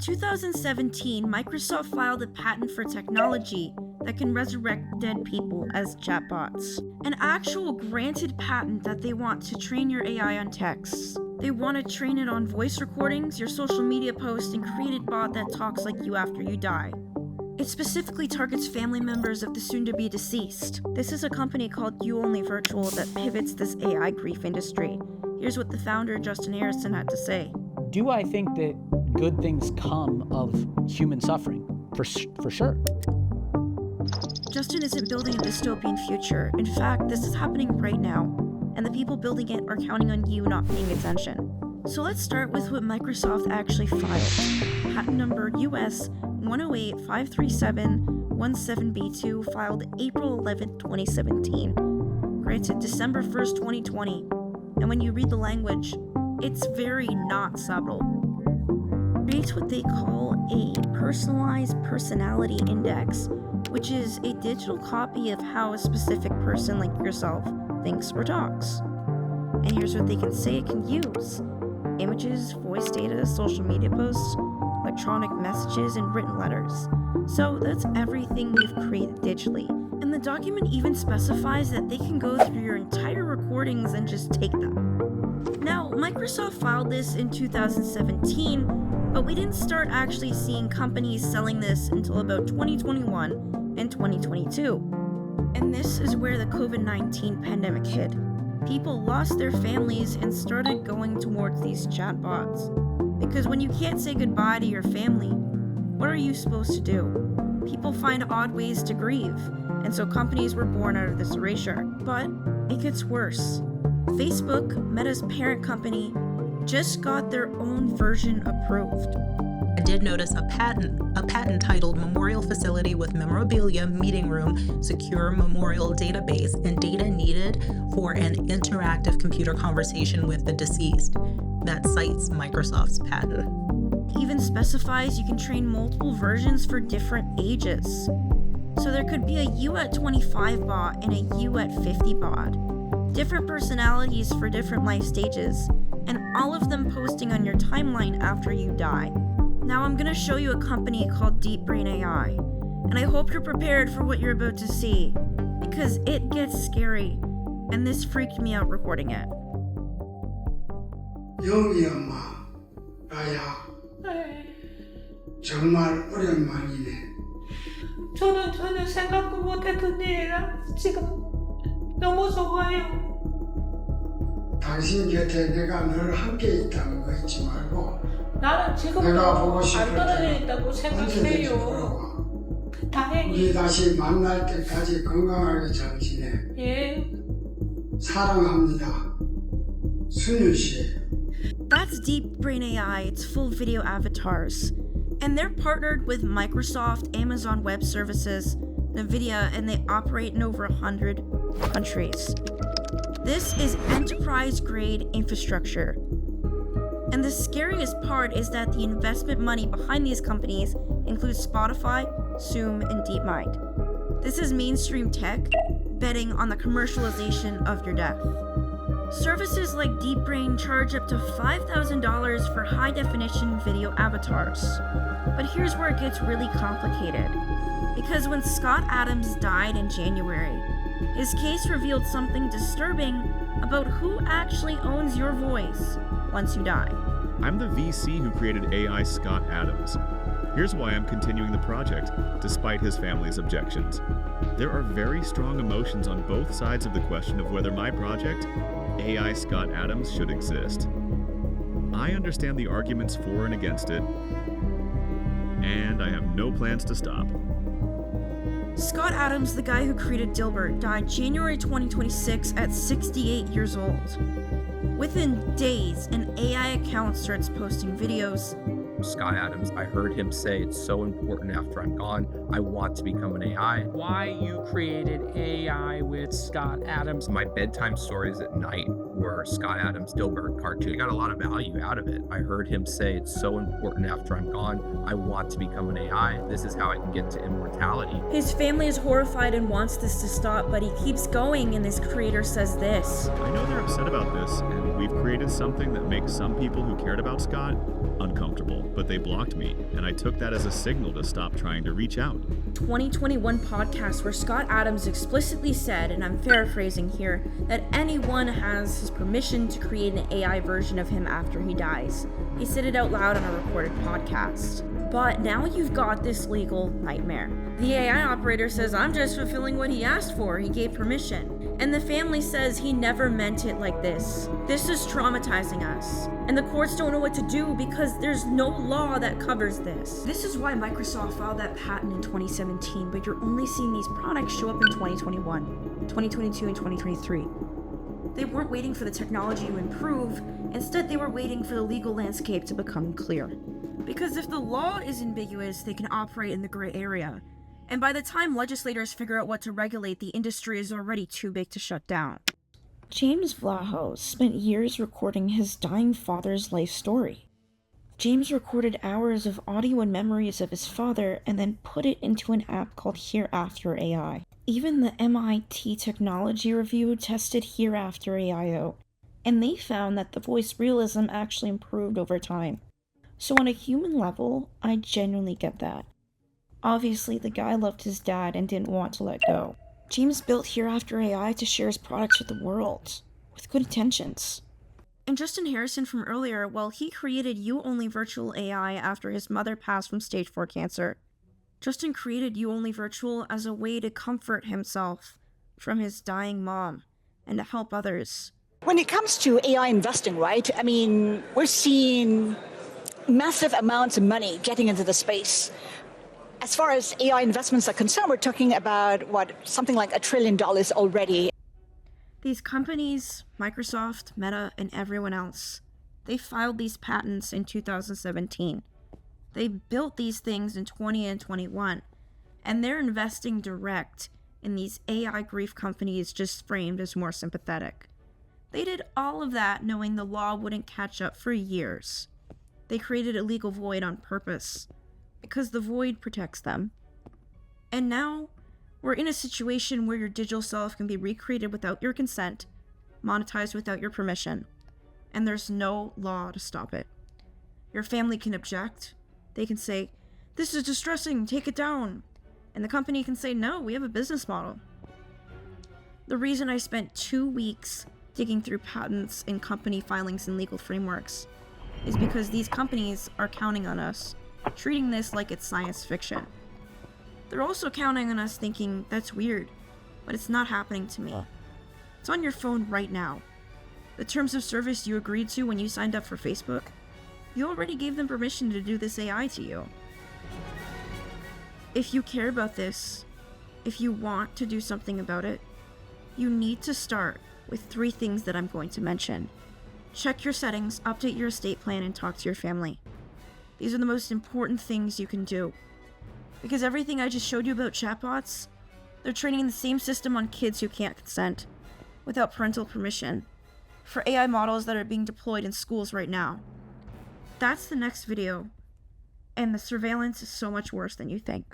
2017, Microsoft filed a patent for technology that can resurrect dead people as chatbots. An actual granted patent that they want to train your AI on texts. They want to train it on voice recordings, your social media posts, and create a bot that talks like you after you die. It specifically targets family members of the soon-to-be deceased. This is a company called You Only Virtual that pivots this AI grief industry. Here's what the founder, Justin Harrison, had to say. Do I think that good things come of human suffering? For sure. Justin isn't building a dystopian future. In fact, this is happening right now, and the people building it are counting on you not paying attention. So let's start with what Microsoft actually filed. Patent number US 108-537-17B2, filed April 11, 2017. Granted December 1st, 2020. And when you read the language, it's very not subtle. Creates what they call a personalized personality index, which is a digital copy of how a specific person like yourself thinks or talks. And here's what they can say it can use: images, voice data, social media posts, electronic messages, and written letters. So that's everything we've created digitally. And the document even specifies that they can go through your entire recordings and just take them. Now, Microsoft filed this in 2017, but we didn't start actually seeing companies selling this until about 2021 and 2022. And this is where the COVID-19 pandemic hit. People lost their families and started going towards these chatbots. Because when you can't say goodbye to your family, what are you supposed to do? People find odd ways to grieve, and so companies were born out of this erasure. But it gets worse. Facebook, Meta's parent company, just got their own version approved. I did notice a patent titled Memorial Facility with Memorabilia, Meeting Room, Secure Memorial Database, and Data Needed for an Interactive Computer Conversation with the Deceased. That cites Microsoft's patent. It even specifies you can train multiple versions for different ages. So there could be a you at 25 bot and a you at 50 bot. Different personalities for different life stages, and all of them posting on your timeline after you die. Now I'm gonna show you a company called Deep Brain AI, and I hope you're prepared for what you're about to see, because it gets scary, and this freaked me out recording it. 영희 엄마, 나야. 정말 오랜만이네. 저는 전혀 생각도 못했던 일이라 지금 너무 좋아요. 당신 곁에 내가 늘 함께 있다는 거 잊지 말고 나는 지금도 내가 보고 안 싶을 떨어져 때 있다고 언제든지 생각해요. 물어봐. 다행히. 우리 다시 만날 때까지 건강하게 잘 지내. 예. 사랑합니다. 순유 씨예요. That's Deep Brain AI, it's full video avatars. And they're partnered with Microsoft, Amazon Web Services, NVIDIA, and they operate in over 100 countries. This is enterprise-grade infrastructure. And the scariest part is that the investment money behind these companies includes Spotify, Zoom, and DeepMind. This is mainstream tech betting on the commercialization of your death. Services like DeepBrain charge up to $5,000 for high-definition video avatars. But here's where it gets really complicated. Because when Scott Adams died in January, his case revealed something disturbing about who actually owns your voice once you die. I'm the VC who created AI Scott Adams. Here's why I'm continuing the project, despite his family's objections. There are very strong emotions on both sides of the question of whether my project, AI Scott Adams, should exist. I understand the arguments for and against it, and I have no plans to stop. Scott Adams, the guy who created Dilbert, died January 2026 at 68 years old. Within days, an AI account starts posting videos. Scott Adams, I heard him say it's so important after I'm gone, I want to become an AI. Why you created AI with Scott Adams? My bedtime stories at night were Scott Adams' Dilbert cartoon. I got a lot of value out of it. I heard him say it's so important after I'm gone, I want to become an AI. This is how I can get to immortality. His family is horrified and wants this to stop, but he keeps going, and this creator says this. I know they're upset about this, and we've created something that makes some people who cared about Scott uncomfortable, but they blocked me, and I took that as a signal to stop trying to reach out. 2021 podcast where Scott Adams explicitly said, and I'm paraphrasing here, that anyone has his permission to create an AI version of him after he dies. He said it out loud on a recorded podcast. But now you've got this legal nightmare. The AI operator says, I'm just fulfilling what he asked for. He gave permission. And the family says he never meant it like this. This is traumatizing us. And the courts don't know what to do because there's no law that covers this. This is why Microsoft filed that patent in 2017, but you're only seeing these products show up in 2021, 2022, and 2023. They weren't waiting for the technology to improve. Instead, they were waiting for the legal landscape to become clear. Because if the law is ambiguous, they can operate in the gray area. And by the time legislators figure out what to regulate, the industry is already too big to shut down. James Vlahos spent years recording his dying father's life story. James recorded hours of audio and memories of his father and then put it into an app called Hereafter AI. Even the MIT Technology Review tested Hereafter AI out, and they found that the voice realism actually improved over time. So on a human level, I genuinely get that. Obviously, the guy loved his dad and didn't want to let go. James built Hereafter AI to share his products with the world, with good intentions. And Justin Harrison from earlier, well, he created You Only Virtual AI after his mother passed from stage 4 cancer. Justin created You Only Virtual as a way to comfort himself from his dying mom and to help others. When it comes to AI investing, right? I mean, we're seeing massive amounts of money getting into the space. As far as AI investments are concerned, we're talking about, something like $1 trillion already. These companies, Microsoft, Meta, and everyone else, they filed these patents in 2017. They built these things in 20 and 21, and they're investing direct in these AI grief companies just framed as more sympathetic. They did all of that knowing the law wouldn't catch up for years. They created a legal void on purpose, because the void protects them. And now, we're in a situation where your digital self can be recreated without your consent, monetized without your permission, and there's no law to stop it. Your family can object. They can say, this is distressing, take it down. And the company can say, no, we have a business model. The reason I spent 2 weeks digging through patents and company filings and legal frameworks is because these companies are counting on us, treating this like it's science fiction. They're also counting on us thinking, that's weird, but it's not happening to me. It's on your phone right now. The terms of service you agreed to when you signed up for Facebook, you already gave them permission to do this AI to you. If you care about this, if you want to do something about it, you need to start with 3 things that I'm going to mention. Check your settings, update your estate plan, and talk to your family. These are the most important things you can do. Because everything I just showed you about chatbots, they're training the same system on kids who can't consent, without parental permission, for AI models that are being deployed in schools right now. That's the next video, and the surveillance is so much worse than you think.